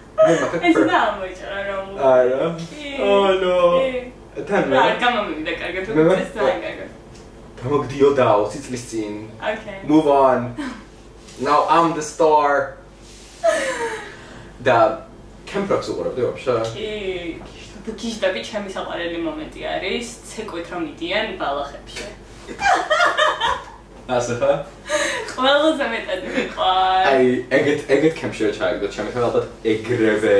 ეს რა მოიჭრა რომ. არა. Oh no. თან რა გამომივიდა კარგად, როგორც ეს ძალიან კარგად. გამოგდიოდაო სიწლის წინ. Okay. Move on. Now I'm the star. და Camp Rock-ს უყურებდი ვაფშე? კი. გიჟდები ჩემი საყვარელი მომენტი არის, ცეკვით რომ მიდიან ბალახებში. ასე ხა? ყველაზე მეტად მიყვარს. აი, ეგეთ კემპში რა ჩაიგდო, ჩემი ხალხი ალბათ ეგრევე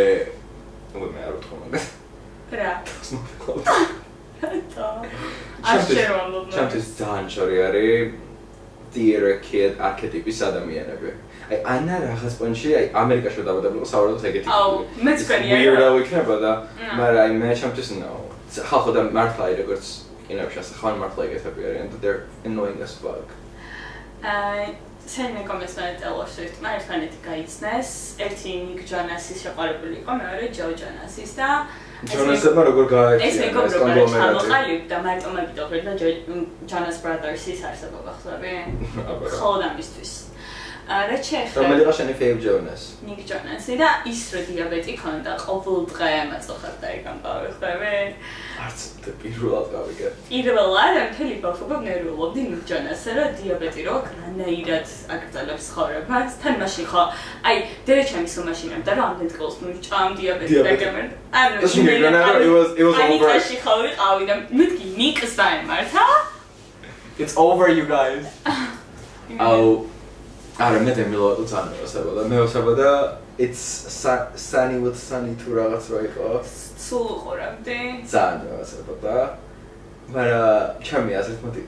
მე არ ვთქვა მაგას. რა? ჩემთვის ძალიან შორი არის theater kid archetype-ის ადამიანები. აი, ანა რაღაც პონჩი, აი, ამერიკაში დავადებული საუბრობთ ეგეთი. აუ, მეც გქონია. Weirdo იქნებოდა, მაგრამ აი, მე ჩემთვის no. ხალხო და მართლა როგორც კინოებში ახალ მართლა ეგეთები არიან და they're annoying as fuck. სელინა გომესმა Taylor Swift-მა ერთმანეთი გაიცნეს. ერთი Nick Jonas-ის შეყვარებული იყო, მეორე Joe Jonas-ის და ჯონასებმა როგორ გააჩინა ეს მეგობრობა ჩამოყალიბდა მარტო და ჯონას ბრადერსის არსებობა ხლები ხოლმე ამისთვის რა შეიძლება რომელიღა შენი ფეივ ჯონას ნიკ ჯონასი და ის რო დიაბეტი ქონდა ყოველ დღე მაწუხებდა ეგ ამბავი ხლები არც პირველად გავიგე პირველად ამ თელი ბავშვობა მერულობდი ნიკ ჯონასზე რომ დიაბეტი რო რანაირად აკრძალებს ცხოვრებას თან მაშინ ხო აი დერეჩამის უმაშინებდა რომ ამდენ წყილს მივჭამ დიაბეტი დაგემერ ანუ it was over აი ხო ვიყავი და მეთქი ნიკს დაემართა it's over you guys არა მე დემილოა წანეოსებოდა მე ვსებოდა it's sunny with sunny თუ რაღაც რა იყო სულ ყურებდი წანეოსებოდა მაგრამ ჩემი აზრით მოდი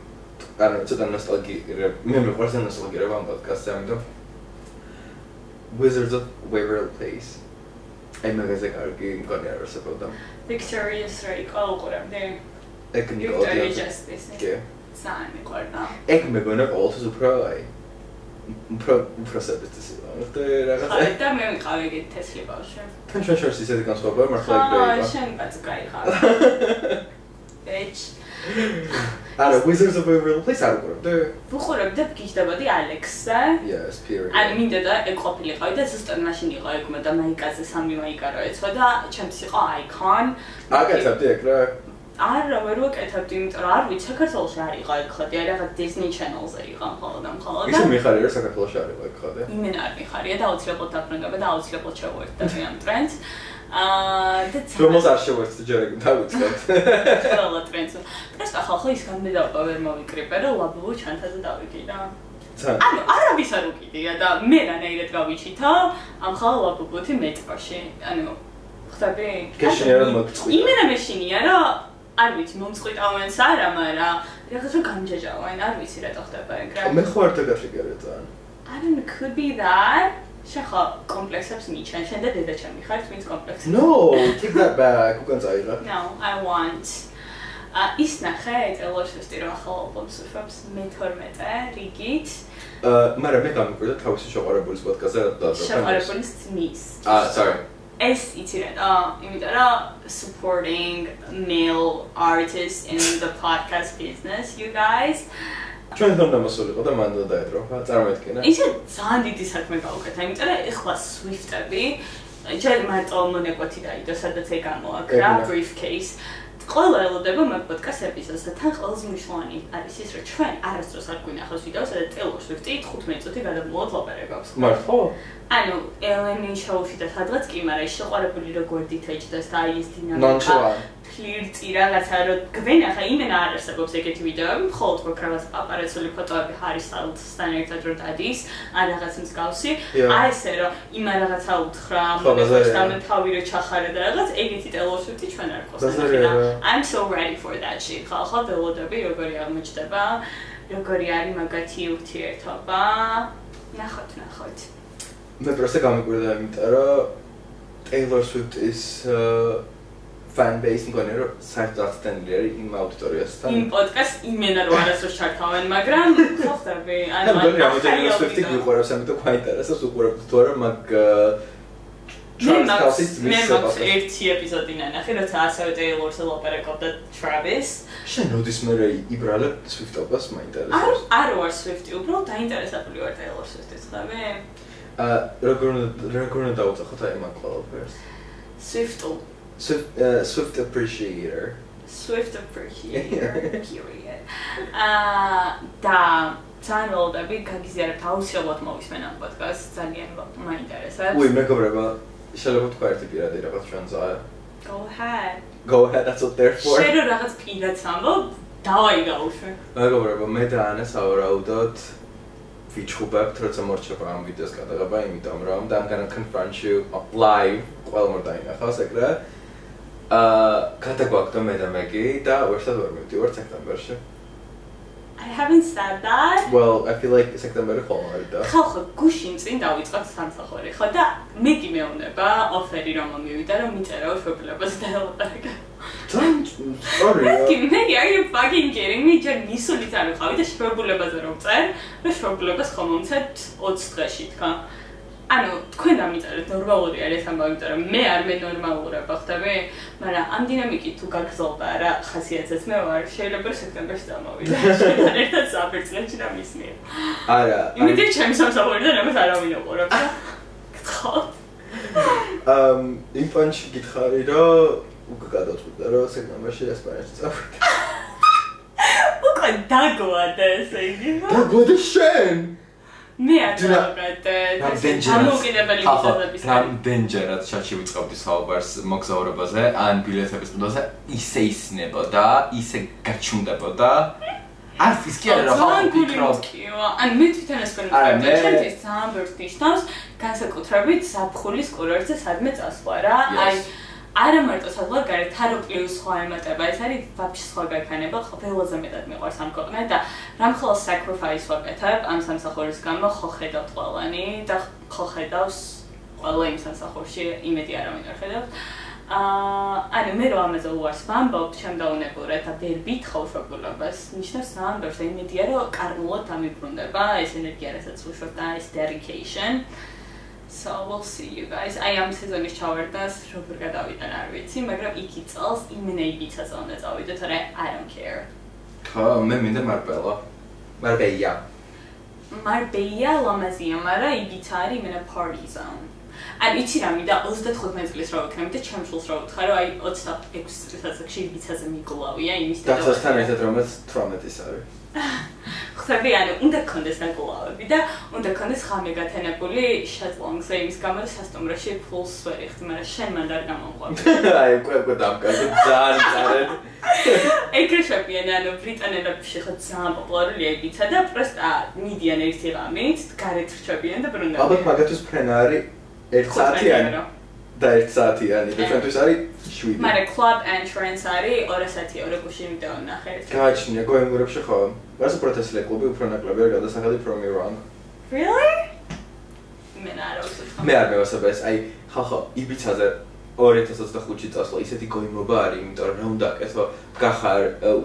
ანუ ცოტა ნოსტალგია მე მეყვარს ნოსტალგია ამ პოდკასტზე ამიტომ Wizards of Waverly Place აი მაგაზე კარგი მგონი არ არსებობდა Victorious რა იყო ყურებდი ეგ Victoria Justice საერთოდ ყურდა ეგ მეგონა ყოველთვის უფრო აი უფრო სერვისი და რაღაცა აი და მე ვიყავი ეგეთ თესლი ბავშვი თან შაშორს ისეთი განსხვავება მართლა იქნება აა შენ ბაცი გაიხარ bitch არა Wizards of Waverly Place არ უყურებდი ვუყურებდი გიჟდებოდი ალექსზე yes period აი მინდა და ეგ ყოფილიყავი და ზუსტად მაშინ იყო ეგ და მაიკაზე 3 მაიკა რო ეცვა და ჩემს იყო icon აკეთებდი ეგ რა არა ვერ ვაკეთებდი იმიტომ რომ არ ვიცი საქართველოში არ იყო ეგ ხოდი არა რაღაც Disney Channel-ზე იყო მხოლოდ ისე მიხარია რომ საქართველოში არ იყო ეგ ხოდი იმენ არ მიხარია და აუცილებლად დაბრუნდება და აუცილებლად შევერთდები ამ ტრენდს და რომელს არ შევერთდი ჯერ ეგ დავიწყოთ ყველა ტრენდს პრესტა ხალხო ის გამდედაობა ვერ მოვიკრიბე რომ ლაბუბო ჩანთაზე დავიკიდა ანუ არავის არ უკიდია და მე რანაირად გავიჩითა ამ ხალხ ლაბუბოთი მეტროში ანუ ხტები გეშინია რომ მოწყვიტა იმენა მეშინია რომ არ ვიცი მომწყვიტავენს არა მაგრამ რაღაც რომ გამჯაჯავენ არ ვიცი რა ხდება ეგ რა მე ხო არ დაგაშიგერე ძალიან I don't know could be that შეხა კომპლექსებს მიჩენ შენ და დედაჩემი ხარ twins კომპლექსი No take that back უკან წაიღა No I want ის ნახე Taylor Swift-ი რა ახალ ალბომს უშავს მე-12 რიგით მაგრამ მე გამიკვირდა თავისი შეყვარებულის პოდკასტზე და შეყვარებულის ძმის sorry ეს იცი რა იმიტომ რომ supporting male artists in the podcast business you guys ჩვენ თვითონ მოსულიყო და მანდ დაედრო წარმოედგინე ისე ძალიან დიდი საქმე გავუკეთა იმიტომ რომ ეხლა Swift-ები ჯერ მარტო მონეკვეთი დაიდო სადაც ეგ გამოაკრა briefcase ყველა ელოდება მაგ პოდკასტ ეპიზოდს და თან ყველაზე მნიშვნელოვანი არის ის რომ ჩვენ არასდროს არ გვინახავს ვიდეოს სადაც Taylor Swift-ი 15 წუთი გადამულად ლაპარაკობს მართლა ანუ ელენი შოუში და სადღაც კი მაგრამ შეყვარებული როგორ დითეჯდეს და აი ეს დინამიკა ფლირტი რაღაცა რომ გვენახა იმენა არ არსებობს ეგეთი ვიდეოები მხოლოდ მოგ რაღაც პაპარაცული ფოტოები ჰარი სტაილსთან ერთად რომ დადის ან რაღაც მსგავსი აი ესე რომ იმა რაღაცა უთხრა მომეწონა თავი რო ჩახარა და რაღაც ეგეთი Taylor Swift-ი ჩვენ არ ყავს I'm so ready for that shit ხალხო ველოდები როგორი აღმოჩნდება როგორი არის მაგათი ურთიერთობა ნახოთ მე პროსტა გამიკვირდა იმიტომ რომ Taylor Swift is fan base მგონი რომ საერთოდ აღსტენილი არის იმ აუდიტორიასთან იმ პოდკასტ იმენა რომ არასდროს ჩართავენ მაგრამ ხოხტები ანუ Taylor Swift-ი გიყურებს ამიტომ გვაინტერესებს უყურებთ თუ არა მაგ მე მაქვს ერთი ეპიზოდი ნახე როცა ასევე Taylor-ს ლაპარაკობდა Travis შენ როდის მე იბრალებ Swift-ობას მაინტერესებს არ ვარ Swift-ი უბრალოდ დაინტერესებული ვარ Taylor Swift-ის ხმე როგორ უნდა დავუწახოთ აი მაგ ყველაფერს Swift appreciator period და ძალიან ველოდები გაგიზიარებთ აუცილებლად მოვისმენ ამ პოდკასტს ძალიან მაინტერესებს უი მეგობრებო შეიძლება თქვა ერთი პირადი რაღაც ჩვენზეა Go ahead that's what they're for შენ რაღაც პირადს ამბობ დავაი გავუშვე მეგობრებო მე და ანა სავარაუდოდ ვიჩხუბებთ როცა მორჩება ამ ვიდეოს გადაღება იმიტომ რომ I'm gonna confront you live ყველა მორ დაინახავს ეგრე გადაგვაქვს მე და მეგი და ვერცად ვერ მივდივართ სექტემბერში I haven't said that. Well, I feel like სექტემბერი ხოლმე არის და ხალხო გუშინ წინ დავიწყოთ სამსახური ხო და მეგი მეუნება ოფერი რომ მივიდა რომ მიწერო შობლებას და ელაპარაკა Sorry. Megan, are you fucking kidding me? ჯერ მისულით არ ვიყავი და შობლებაზე რომ წერ და შობლებას ხომ მომცეთ 20 დღეში თქვა ანუ თქვენ ამიწერეთ ნორმალური არის ამბავი, იმიტომ რომ მე არ მენორმალურება ხდები, მაგრამ ამ დინამიკით თუ გაგრძელდა რა ხასიათზეც მე ვარ შეიძლება სექტემბერში წამოვიდე. შენ ერთად საფერწლებში და მისმია. არა. იმედია ჩემი სამსახურიდან ამას არავინ უყურებს. გთხოვ. იმ პანჩი გითხარი რომ უკვე გადავწყვიტე რომ სექტემბერში ესპანეთში წავიდე. უკვე დაგვადა ესე იგი. დაგვადა შენ. მე არ დავაგადე. ამოუკიდებელი მიზეზების. რამდენჯერად შაჩი ვიწყებდი საუბარს მოგზაურობაზე, ან ბილეთების პოდაზე ისე ისნებოდა, ისე გაჩუმდებოდა. არც ის კი არა რა ხალხი. ან მე თვითონ ეს ვენდები, ჩემთვის ძალიან ბევრს ნიშნავს, განსაკუთრებით ზაფხულის კურორტზე სადმე წასვლა რა. აი არა მარტო საზღვარ გარეთ, არო პლუს სხვა ემატება, ეს არის ვაფშე სხვა გაქანება, ყველაზე მეტად მიყვარს ამ ქვეყნად და რამხელა sacrifice ვაკეთებ ამ სამსახურის გამო, ხო ხედავთ ყველანი და ხო ხედავს ყველა იმ სამსახურში, იმედი არავინ არ ხედავს. ანუ მე რომ ამაზე უარს ვამბობ, ჩემ დაუნებურეთ და ვერ ვითხოვ შეგულებას, ნიშნავს ძალიან ბევრს და იმედია რომ კარგულად დამიბრუნდება ეს ენერგია, რასაც უშოთ და ეს dedication. So we'll see you guys. I am sezonis ჩავარდას, როგორ გადავიდან არ ვიცი, მაგრამ იქი წელს იმენა იბიცაზე უნდა წავიდე, თორე I don't care. ხო, მე მინდა მარბელა. მარბეია. მარბეია ლამაზია, მაგრამ იბიცა არის იმენა party zone. ან იცი რა მინდა 35 წლის რა ვიქნები და ჩემ შულს რა ვთხარ, რომ აი 26 წლის ასაკში იბიცაზე მიგლავია იმის და დაცვასთან ერთად რომელიც 18-ის არის. ხსები ანუ უნდა გქონდეს ნაკულავები და უნდა გქონდეს ხამე გათენებული შეზლონგზე იმის გამო და სასტუმროში ფულს ვერ იხდი, მაგრამ შენ მანდ არ გამომყვები. აი უკვე დამკარგე ძალიან წარედ. ეკრეშებიან ანუ ბრიტანელებში ხო ძალიან პოპულარულია იბიცა და პროსტა მიდიან ერთი ღამით, გარეთ რჩებიან და ბრუნდებიან. ალბათ მაგათთვის ფრენა არის 1 საათიანი და 1 საათიანი და ჩვენთვის არის 7. მაგრამ club entrance არის 2 საათი 2 გუში იმდენ ნახე. გააჩნია გოემურებში ხო? რას პროტესტი კლუბი უფრო ნაკლები არ გადასახადი from Iran. Really? მე არ ვუსწრებ. მე არ მევასება ეს, აი ხალხო იბიცაზე 2025 წელს ისეთი გოიმრობა არის, იმიტომ რომ რა უნდა აკეთო, გახარ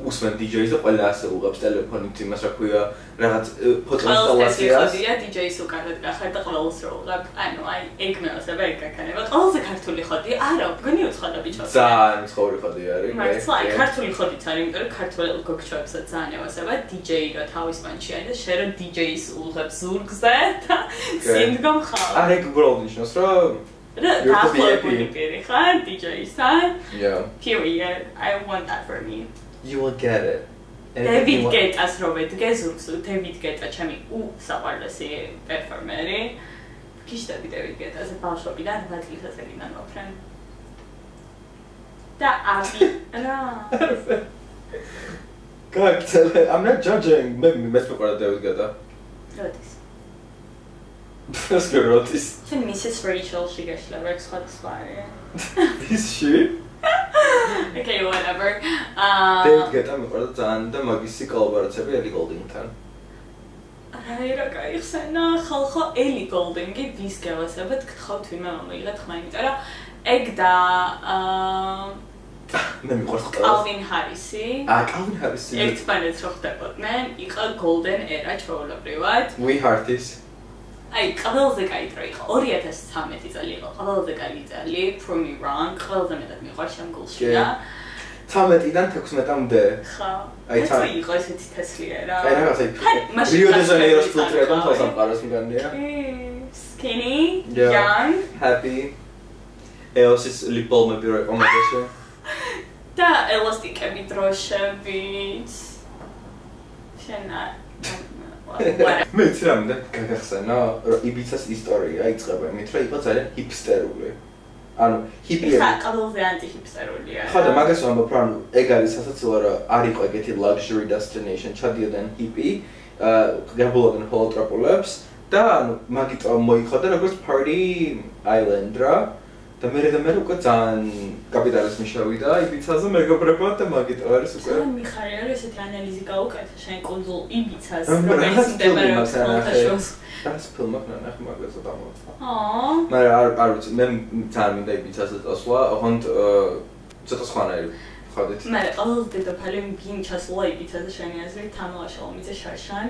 უსმენ DJ-ს და ყველა ასე უღებს ტელეფონით იმას რა ქვია, რაღაც ფოტოინსტალაციას. ხოდია DJ-ს უკანად გახარ და ყველას რო უღებ. ანუ აი ეგ მევასება ეგ გაქანება. ყველაზე ქართული ხოდი არა, გონი უცხადა ბიჭო. ძალიან ცხოვრი ხოდი არის. მართლა აი ქართული ხოდიც არის, იმიტომ რომ ქართულ გოგჩოებსაც ძალიან ევასება DJ რა თავის პანჩი არის და შენ რო DJ-ს უღებს ზურგზე და სინდგომ ხარ. არ ეგ უბრალოდ ნიშნავს რომ დაახლოებული პირი ხარ DJ-სთან. Yeah. Period. I want that for me. You will get it. David Guetta's Robert Gezursu, David Guetta ჩემი საყვარლესი პერფორმერი. გიშდები David Guetta-ს ბავშვობიდან 9 წლის ასაკიდან ვაფრენ. და აბი რა. გაგცელე, I'm not judging. მე მეყვარდა David Guetta. როდის? Let's go rotis. Can Mrs. Rachel she gets the Rex hot spire. Is she? Okay, whatever. David Guetta მეყვარდა ძალიან და მაგისი კოლაბორაციები Ellie Goulding-თან. აი რა გაიხსენა ხალხო Ellie Goulding-ი ვის გავასებთ გთხოვთ ვინმე მომიგეთ ხმა, იმიტომ რომ ეგ და მე მიყვარს Calvin Harris-ი. Calvin Harris-ი. ერთმანეთს რო ხდებოდნენ, იყო Golden Era ჩვეულებრივად. We Hearties. აი, ყველაზე კაი დრო იყო 2013 წელი იყო, ყველაზე კაი წელი, Prove Me Wrong, ყველაზე მეტად მიყვარს ამ გულში და 13-დან 16-მდე. ხო. აი, თან იყო ესეთი თესლია რა. აი, რაღაცა Rio de Janeiro-ს ფილტრებთან თავს ამყაროს მიგანია. Skinny, young, happy. Eos-ის lip balm-ები რო იყო მაგაში. და ელასტიკები დროშებით. შენა მე ცი რა მინდა გაგახსენა რომ იბიცას ისტორია იწყება იმით რომ იყო ძალიან ჰიპსტერული. ანუ ჰიპიები ხა ყველაზე ანტი-ჰიპსტერულია. ხო და მაგას ვამბობ რომ ეგ არის სასაცილო რომ არ იყო ეგეთი luxury destination ჩადიოდნენ ჰიპი, გაბულობდნენ ჰოლოტროპულებს და ანუ მაგიტო მოიხოდა როგორც party island რა. და მე უკვე ძალიან კაპიტალიზმი შევიდა იბიცაზე მეგობრებო და მაგიტო არის უკვე. ძალიან მიხარია რომ ესეთი ანალიზი გაუკეთე შენ კუნძულ იბიცას რომელიც მდებარეობს ხალხაშოს. Das ფილმი ნახე მაგაზე დამოწა. აა. მაგრამ არ ვიცი მე ძალიან მინდა იბიცაზე წასვლა, ოღონდ ცოტა სხვანაირი ხოდით. მაგრამ ყველაზე დედოფალი ვინ ჩასულა იბიცაზე შენი აზრით თამაშა ომიძე შარშან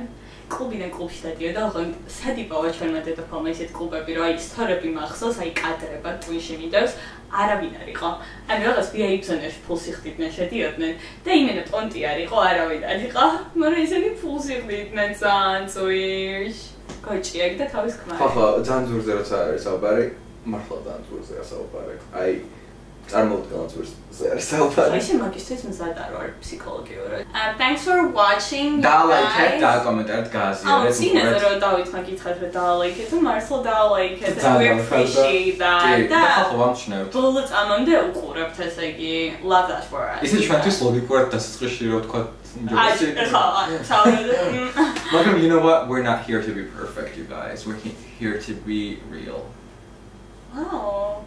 კლუბიდან კლუბში დადიოდა, ხო, სადიპოვა ჩვენმა დედოფალმა ისეთ კლუბები, რომ აი სტორები მახსოვს, აი კადრება ტვინში მიდევს, არავინ არ იყო. ანუ რაღაც VIP ზონაში ფულს იხდიდნენ, შედიოდნენ და იმენა პონტი არ იყო, არავინ არ იყო. მაგრამ ისინი ფულს იხდიდნენ ძალიან წვირში. გოჭიაკ და თავის ქმარი. ხო, ძალიან ზურზე როცა არის საუბარი, მართლა ძალიან ზურზეა საუბარი. აი წარმოვდგენთ ზურზე არის საუბარი. ისე მაგისტრის მზად არ ვარ ფსიქოლოგიურად. Thanks for watching. და ლაიქეთ და კომენტარით გააზიარეთ. წინაზე რომ დავით მაგითხეთ რომ დაალაიქეთ, მართლა დაალაიქეთ. We appreciate that. და ხო ვამჩნევთ. ბოლო წამამდე უყურებთ, ესე იგი, love that for us. ისე ჩვენთვის ლოგიკურად დასაწყისში რო ვთქვა Მაგრამ you know what? We're not here to be perfect, you guys. We're here to be real. Wow.